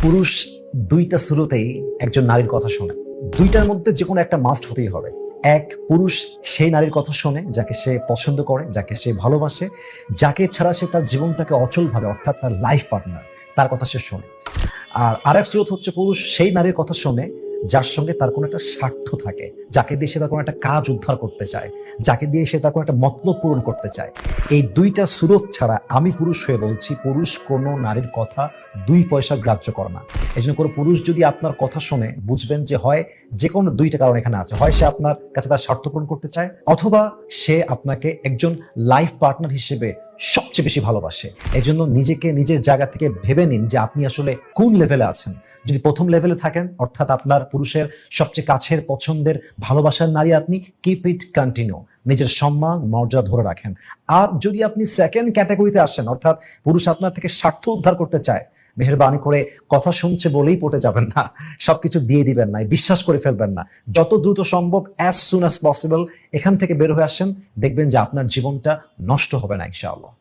পুরুষ দুইটা শুরুতেই একজন নারীর কথা শোনে। দুইটার মধ্যে যে কোনো একটা মাস্ট হতেই হবে। এক, পুরুষ সেই নারীর কথা শোনে যাকে সে পছন্দ করে, যাকে সে ভালোবাসে, যাকে ছাড়া সে তার জীবনটাকে অচলভাবে, অর্থাৎ তার লাইফ পার্টনার, তার কথা সে শোনে। আর আরেক স্রোত হচ্ছে পুরুষ সেই নারীর কথা শোনে যার সঙ্গে তার কোনো একটা স্বার্থ থাকে, যাকে দিয়ে সে তার কোনো একটা কাজ উদ্ধার করতে চায়, যাকে দিয়ে সে তার কোনো একটা মতলব পূরণ করতে চায়। এই দুইটা স্রোত ছাড়া আমি পুরুষ হয়ে বলছি, পুরুষ কোনো নারীর কথা দুই পয়সা গ্রাহ্য করে না। এই জন্য কোনো পুরুষ যদি আপনার কথা শোনে, বুঝবেন যে হয় যে কোনো দুইটা কারণ এখানে আছে। হয় সে আপনার কাছে তার স্বার্থ পূরণ করতে চায়, অথবা সে আপনাকে একজন লাইফ পার্টনার হিসেবে সবচেয়ে বেশি ভালোবাসে। এই জন্য নিজেকে নিজের জায়গা থেকে ভেবে নিন যে আপনি আসলে কোন লেভেলে আছেন। যদি প্রথম লেভেলে থাকেন, অর্থাৎ আপনার পুরুষের সবচেয়ে কাছের, পছন্দের, ভালোবাসার নারী আপনি, কিপ ইট কন্টিনিউ, নিজের সম্মান মর্যাদা ধরে রাখেন। আর যদি আপনি সেকেন্ড ক্যাটাগরিতে আসেন, অর্থাৎ পুরুষ আপনার থেকে স্বার্থ উদ্ধার করতে চায়, মেহেরবানি করে কথা শুনছে বলেই পটে যাবেন না, সবকিছু দিয়ে দিবেন না, বিশ্বাস করে ফেলবেন না। যত দ্রুত সম্ভব, অ্যাজ সুন অ্যাজ পসিবল এখান থেকে বের হয়ে আসেন, দেখবেন যে আপনার জীবনটা নষ্ট হবে না ইনশাআল্লাহ।